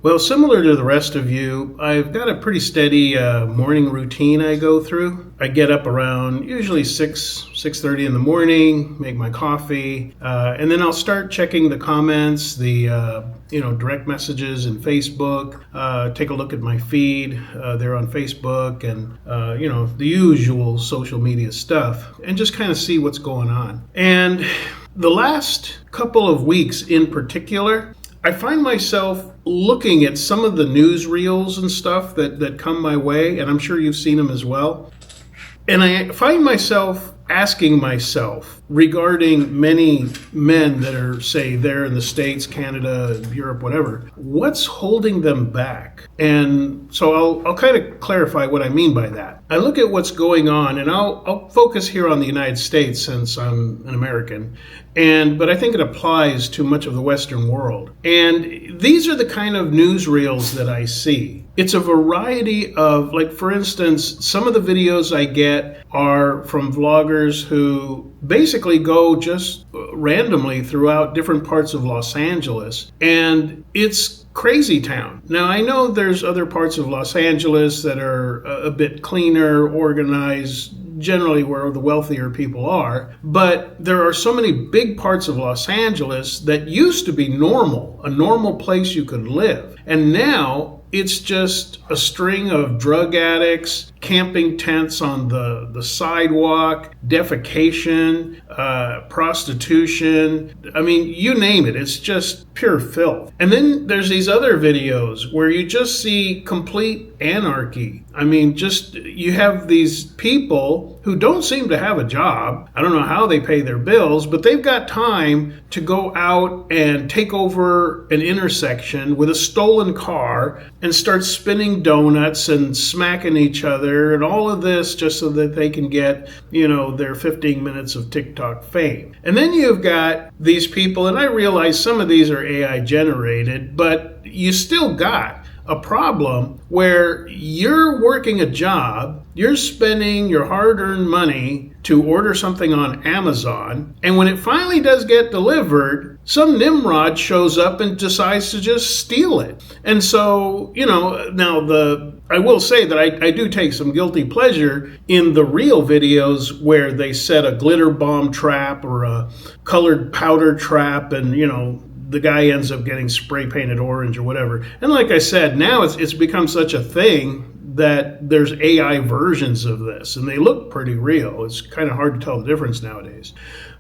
Well, similar to the rest of you, I've got a pretty steady morning routine I go through. I get up around usually 6:30 in the morning, make my coffee, and then I'll start checking the comments, the direct messages in Facebook, take a look at my feed there on Facebook and, the usual social media stuff, and just kind of see what's going on. And the last couple of weeks in particular, I find myself looking at some of the newsreels and stuff that come my way, and I'm sure you've seen them as well. And I find myself asking myself regarding many men that are, say, there in the States, Canada, Europe, whatever, what's holding them back? And so I'll kind of clarify what I mean by that. I look at what's going on, and I'll focus here on the United States since I'm an American, but I think it applies to much of the Western world. And these are the kind of newsreels that I see. It's a variety of, like, for instance, some of the videos I get are from vloggers who basically go just randomly throughout different parts of Los Angeles, and it's crazy town. Now, I know there's other parts of Los Angeles that are a bit cleaner, organized, generally where the wealthier people are, but there are so many big parts of Los Angeles that used to be normal, a normal place you could live, and now it's just a string of drug addicts, camping tents on the sidewalk, defecation, prostitution. I mean, you name it. It's just pure filth. And then there's these other videos where you just see complete anarchy. I mean, just you have these people who don't seem to have a job. I don't know how they pay their bills, but they've got time to go out and take over an intersection with a stolen car and start spinning donuts and smacking each other and all of this just so that they can get, their 15 minutes of TikTok fame. And then you've got these people, and I realize some of these are AI generated, but you still got a problem where you're working a job, you're spending your hard-earned money to order something on Amazon, and when it finally does get delivered, some Nimrod shows up and decides to just steal it. And so, I will say that I do take some guilty pleasure in the real videos where they set a glitter bomb trap or a colored powder trap and, the guy ends up getting spray painted orange or whatever. And like I said, now it's become such a thing that there's AI versions of this, and they look pretty real. It's kind of hard to tell the difference nowadays.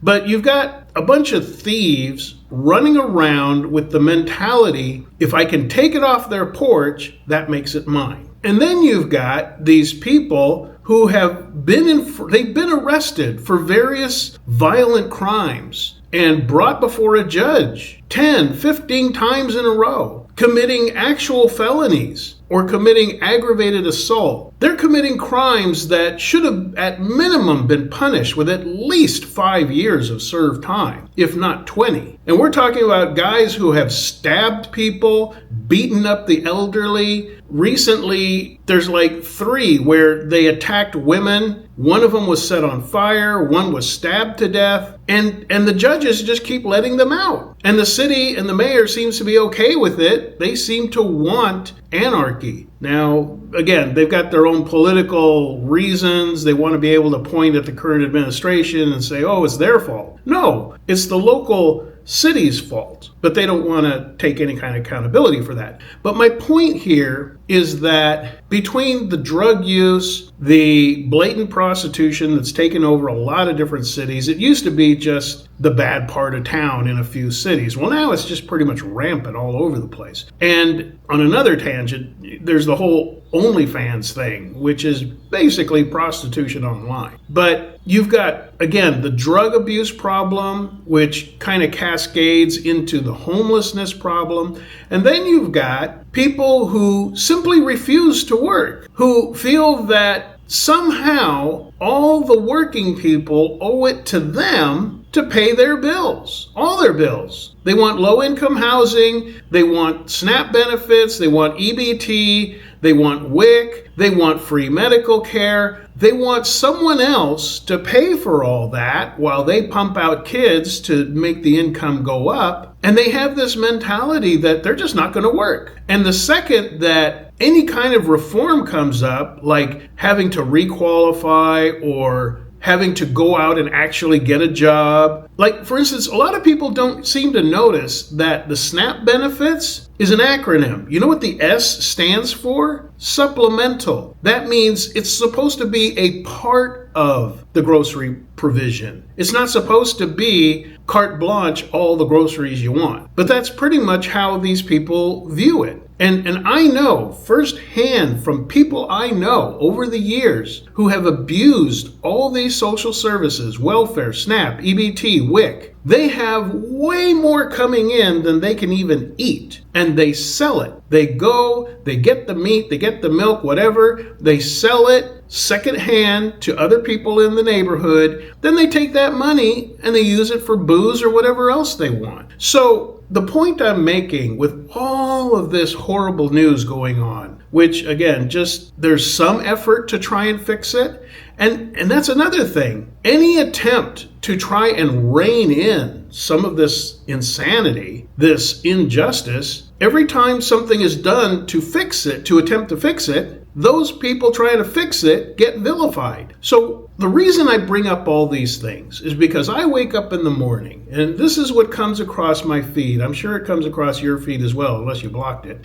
But you've got a bunch of thieves running around with the mentality, if I can take it off their porch, that makes it mine. And then you've got these people who have they've been arrested for various violent crimes and brought before a judge 10, 15 times in a row, committing actual felonies or committing aggravated assault. They're committing crimes that should have at minimum been punished with at least 5 years of served time, if not 20. And we're talking about guys who have stabbed people, beaten up the elderly. Recently, there's like 3 where they attacked women. One of them was set on fire. One was stabbed to death. And the judges just keep letting them out. And the city and the mayor seems to be okay with it. They seem to want anarchy. Now, again, they've got their own political reasons. They want to be able to point at the current administration and say, oh, it's their fault. No, it's the local city's fault, but they don't want to take any kind of accountability for that. But my point here is that between the drug use, the blatant prostitution that's taken over a lot of different cities, it used to be just the bad part of town in a few cities. Well, now it's just pretty much rampant all over the place. And on another tangent, there's the whole OnlyFans thing, which is basically prostitution online. But you've got, again, the drug abuse problem, which kind of cascades into the homelessness problem. And then you've got people who simply refuse to work, who feel that somehow all the working people owe it to them to pay their bills, all their bills. They want low-income housing, they want SNAP benefits, they want EBT, they want WIC, they want free medical care. They want someone else to pay for all that while they pump out kids to make the income go up. And they have this mentality that they're just not going to work. And the second that any kind of reform comes up, like having to requalify or having to go out and actually get a job. Like, for instance, a lot of people don't seem to notice that the SNAP benefits is an acronym. You know what the S stands for? Supplemental. That means it's supposed to be a part of the grocery provision. It's not supposed to be carte blanche, all the groceries you want. But that's pretty much how these people view it. And I know firsthand from people I know over the years who have abused all these social services, welfare, SNAP, EBT, WIC. They have way more coming in than they can even eat. And they sell it. They go, they get the meat, they get the milk, whatever. They sell it secondhand to other people in the neighborhood. Then they take that money and they use it for booze or whatever else they want. So the point I'm making with all of this horrible news going on, which again, just there's some effort to try and fix it. And that's another thing. Any attempt to try and rein in some of this insanity, this injustice, every time something is done to fix it, to attempt to fix it, those people trying to fix it get vilified. So the reason I bring up all these things is because I wake up in the morning, and this is what comes across my feed. I'm sure it comes across your feed as well, unless you blocked it.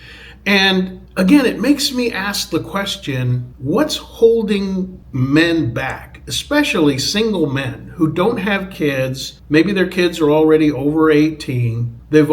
And again, it makes me ask the question, what's holding men back, especially single men who don't have kids? Maybe their kids are already over 18. They're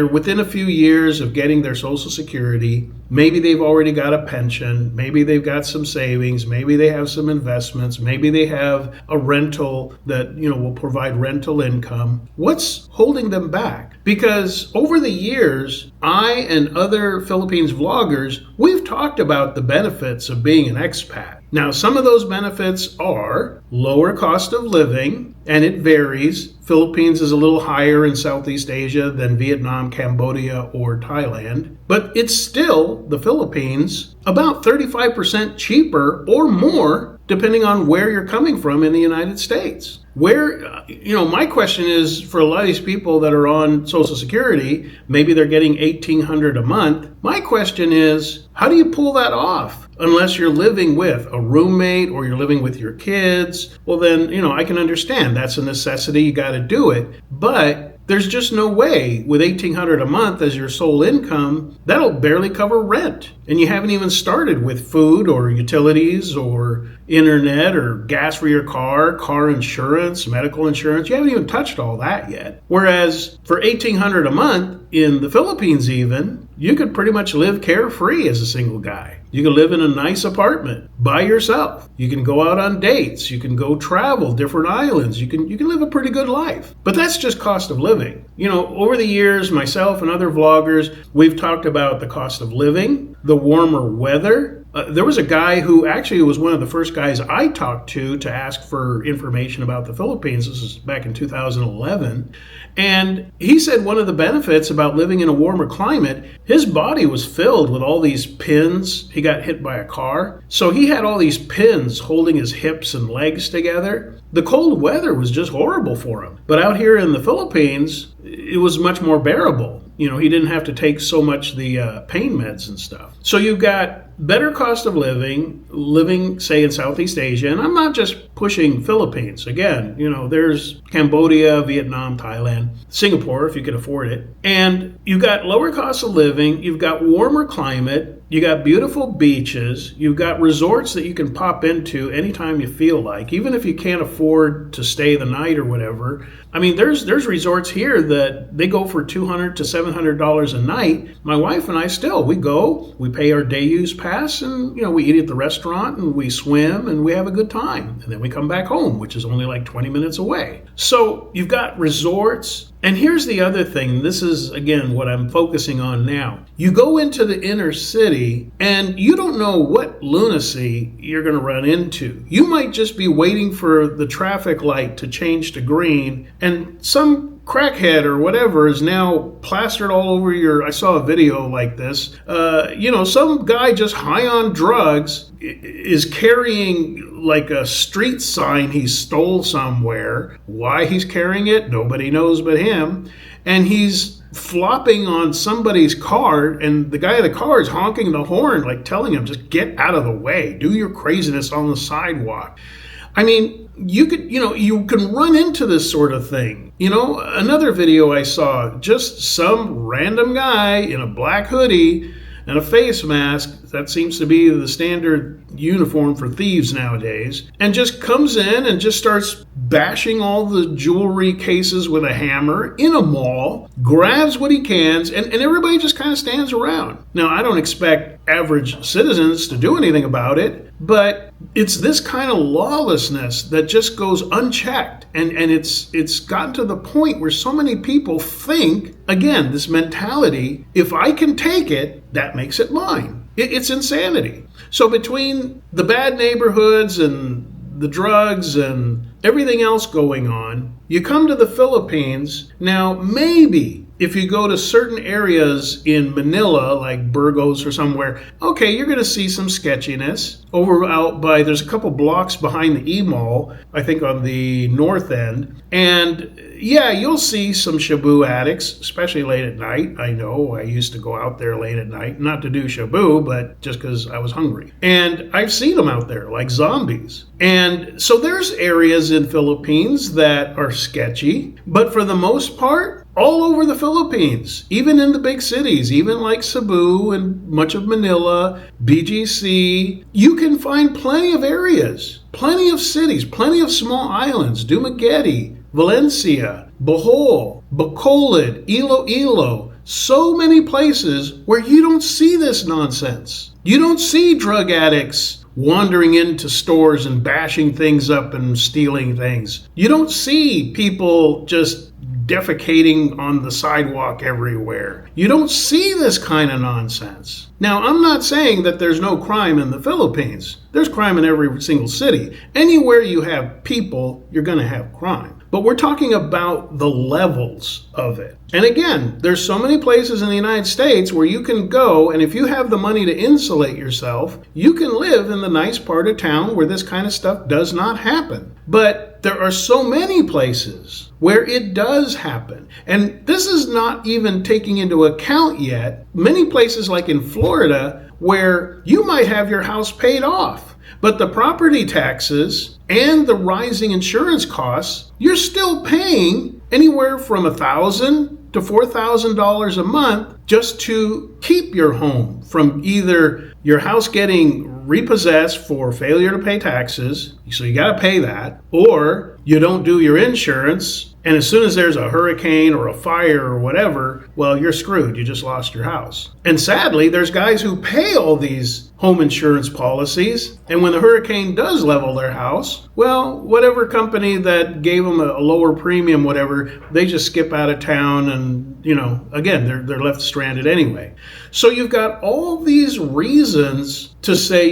within a few years of getting their Social Security. Maybe they've already got a pension. Maybe they've got some savings. Maybe they have some investments. Maybe they have a rental that, will provide rental income. What's holding them back? Because over the years, I and other Philippines vloggers, we've talked about the benefits of being an expat. Now, some of those benefits are lower cost of living, and it varies. Philippines is a little higher in Southeast Asia than Vietnam, Cambodia, or Thailand. But it's still, the Philippines, about 35% cheaper or more, depending on where you're coming from in the United States. My question is, for a lot of these people that are on Social Security, maybe they're getting $1,800 a month. My question is, how do you pull that off? Unless you're living with a roommate or you're living with your kids, well then, I can understand that's a necessity. You got to do it. But there's just no way with $1,800 a month as your sole income, that'll barely cover rent. And you haven't even started with food or utilities or internet or gas for your car insurance, medical insurance. You haven't even touched all that yet. Whereas for $1,800 a month in the Philippines even, you could pretty much live carefree as a single guy. You can live in a nice apartment by yourself. You can go out on dates. You can go travel different islands. You can live a pretty good life. But that's just cost of living. Over the years, myself and other vloggers, we've talked about the cost of living, the warmer weather. There was a guy who actually was one of the first guys I talked to ask for information about the Philippines. This was back in 2011. And he said one of the benefits about living in a warmer climate, his body was filled with all these pins. He got hit by a car. So he had all these pins holding his hips and legs together. The cold weather was just horrible for him. But out here in the Philippines, it was much more bearable. He didn't have to take so much the pain meds and stuff. So you've got better cost of living, say, in Southeast Asia. And I'm not just pushing Philippines. Again, there's Cambodia, Vietnam, Thailand, Singapore, if you can afford it. And you've got lower cost of living. You've got warmer climate. You got beautiful beaches. You've got resorts that you can pop into anytime you feel like, even if you can't afford to stay the night or whatever. I mean, there's resorts here that they go for $200 to $700 a night. My wife and I we go, we pay our day use pass, and we eat at the restaurant and we swim and we have a good time. And then we come back home, which is only like 20 minutes away. So you've got resorts. And here's the other thing. This is, again, what I'm focusing on now. You go into the inner city city, and you don't know what lunacy you're going to run into. You might just be waiting for the traffic light to change to green, and some crackhead or whatever is now plastered all over I saw a video like this. Some guy just high on drugs is carrying like a street sign he stole somewhere. Why he's carrying it, nobody knows but him. And he's flopping on somebody's car, and the guy in the car is honking the horn, like telling him, just get out of the way, do your craziness on the sidewalk. I mean, you can run into this sort of thing. Another video I saw, just some random guy in a black hoodie and a face mask, that seems to be the standard uniform for thieves nowadays, and just comes in and just starts bashing all the jewelry cases with a hammer in a mall, grabs what he can, and everybody just kind of stands around. Now, I don't expect average citizens to do anything about it, but it's this kind of lawlessness that just goes unchecked. And it's gotten to the point where so many people think, again, this mentality, if I can take it, that makes it mine. It's insanity. So between the bad neighborhoods and the drugs and everything else going on, you come to the Philippines. Now, maybe if you go to certain areas in Manila, like Burgos or somewhere, okay, you're going to see some sketchiness. There's a couple blocks behind the E-Mall, I think on the north end. And yeah, you'll see some shabu addicts, especially late at night. I know I used to go out there late at night, not to do shabu, but just because I was hungry. And I've seen them out there like zombies. And so there's areas in Philippines that are sketchy, but for the most part, all over the Philippines, even in the big cities, even like Cebu and much of Manila, BGC, you can find plenty of areas, plenty of cities, plenty of small islands, Dumaguete, Valencia, Bohol, Bacolod, Iloilo, so many places where you don't see this nonsense. You don't see drug addicts wandering into stores and bashing things up and stealing things. You don't see people just defecating on the sidewalk everywhere. You don't see this kind of nonsense. Now, I'm not saying that there's no crime in the Philippines. There's crime in every single city. Anywhere you have people, you're going to have crime. But we're talking about the levels of it. And again, there's so many places in the United States where you can go, and if you have the money to insulate yourself, you can live in the nice part of town where this kind of stuff does not happen. But there are so many places where it does happen. And this is not even taking into account yet many places like in Florida where you might have your house paid off, but the property taxes and the rising insurance costs, you're still paying anywhere from $1,000 to $4,000 a month just to keep your home from either your house getting repossessed for failure to pay taxes, so you got to pay that, or you don't do your insurance, and as soon as there's a hurricane or a fire or whatever, well, you're screwed. You just lost your house. And sadly, there's guys who pay all these home insurance policies, and when the hurricane does level their house, well, whatever company that gave them a lower premium, whatever, they just skip out of town and, again, they're left stranded anyway. So you've got all these reasons to say,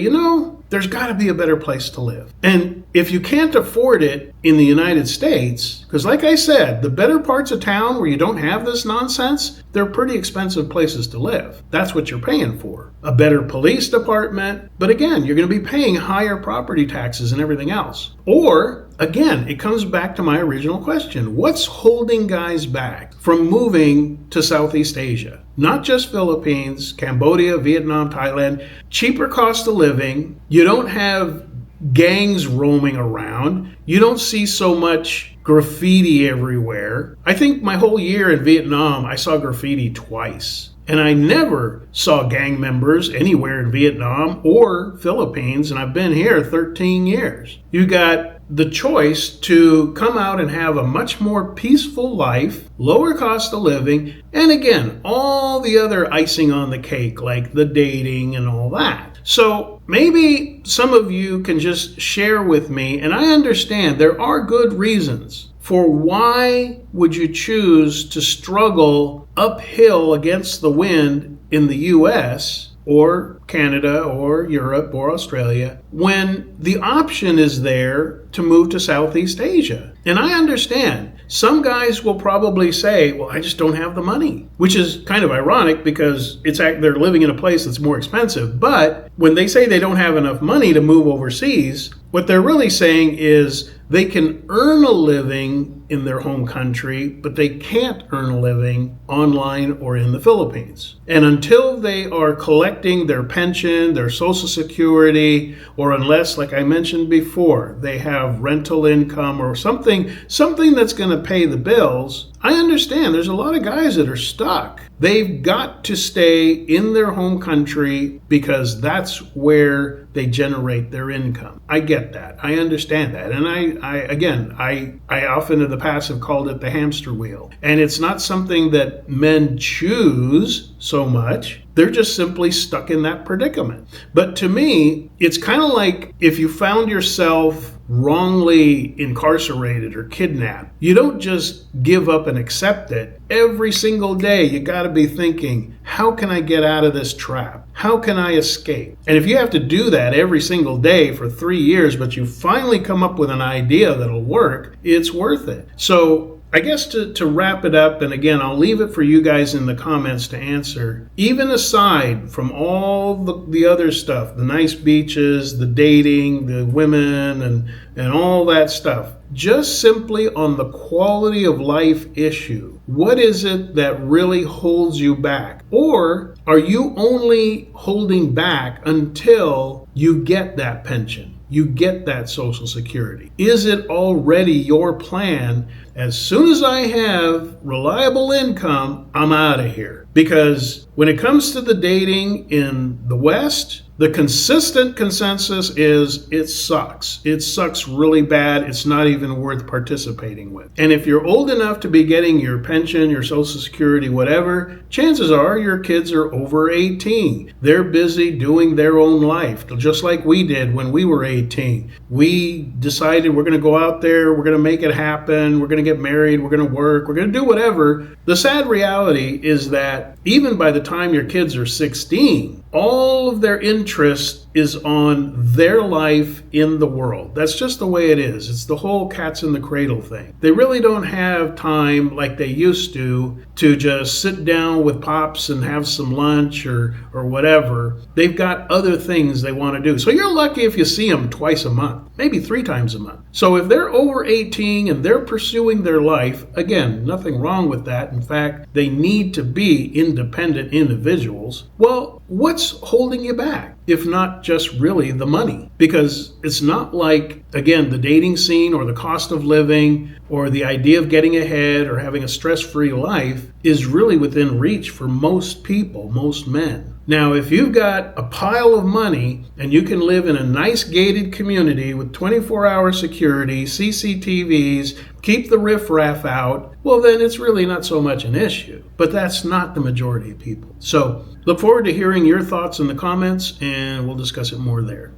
there's got to be a better place to live. And if you can't afford it in the United States, because like I said, the better parts of town where you don't have this nonsense, they're pretty expensive places to live. That's what you're paying for. A better police department. But again, you're going to be paying higher property taxes and everything else. Or, again, it comes back to my original question. What's holding guys back from moving to Southeast Asia? Not just Philippines, Cambodia, Vietnam, Thailand. Cheaper cost of living. You don't have gangs roaming around. You don't see so much graffiti everywhere. I think my whole year in Vietnam, I saw graffiti twice. And I never saw gang members anywhere in Vietnam or Philippines, and I've been here 13 years. You got the choice to come out and have a much more peaceful life, lower cost of living, and again, all the other icing on the cake, like the dating and all that. So maybe some of you can just share with me, and I understand there are good reasons for why would you choose to struggle uphill against the wind in the U.S. or Canada or Europe or Australia when the option is there to move to Southeast Asia. And I understand. Some guys will probably say, well, I just don't have the money, which is kind of ironic because they're living in a place that's more expensive. But when they say they don't have enough money to move overseas, what they're really saying is they can earn a living in their home country, but they can't earn a living online or in the Philippines. And until they are collecting their pension, their Social Security, or unless, like I mentioned before, they have rental income or something that's going to pay the bills, I understand there's a lot of guys that are stuck. They've got to stay in their home country because that's where they generate their income. I get that. I understand that. And I often in the past have called it the hamster wheel. And it's not something that men choose so much. They're just simply stuck in that predicament. But to me, it's kind of like if you found yourself wrongly incarcerated or kidnapped, you don't just give up and accept it. Every single day, you got to be thinking, how can I get out of this trap? How can I escape? And if you have to do that every single day for 3 years, but you finally come up with an idea that'll work, it's worth it. So I guess to wrap it up, and again, I'll leave it for you guys in the comments to answer, even aside from all the other stuff, the nice beaches, the dating, the women, and all that stuff, just simply on the quality of life issue, what is it that really holds you back? Or are you only holding back until you get that pension? You get that Social Security? Is it already your plan? As soon as I have reliable income, I'm out of here. Because when it comes to the dating in the West, the consistent consensus is it sucks. It sucks really bad. It's not even worth participating with. And if you're old enough to be getting your pension, your Social Security, whatever, chances are your kids are over 18. They're busy doing their own life, just like we did when we were 18. We decided we're going to go out there, we're going to make it happen, we're going to get married, we're going to work, we're going to do whatever. The sad reality is that even by the time your kids are 16, all of their interest is on their life in the world. That's just the way it is. It's the whole cats in the cradle thing. They really don't have time like they used to just sit down with pops and have some lunch or whatever. They've got other things they want to do. So you're lucky if you see them twice a month, maybe 3 times a month. So if they're over 18 and they're pursuing their life, again, nothing wrong with that. In fact, they need to be independent individuals. Well, what's holding you back? If not just really the money? Because it's not like, again, the dating scene or the cost of living or the idea of getting ahead or having a stress-free life is really within reach for most people, most men. Now, if you've got a pile of money and you can live in a nice gated community with 24-hour security, CCTVs, keep the riffraff out, well, then it's really not so much an issue. But that's not the majority of people. So look forward to hearing your thoughts in the comments, and we'll discuss it more there.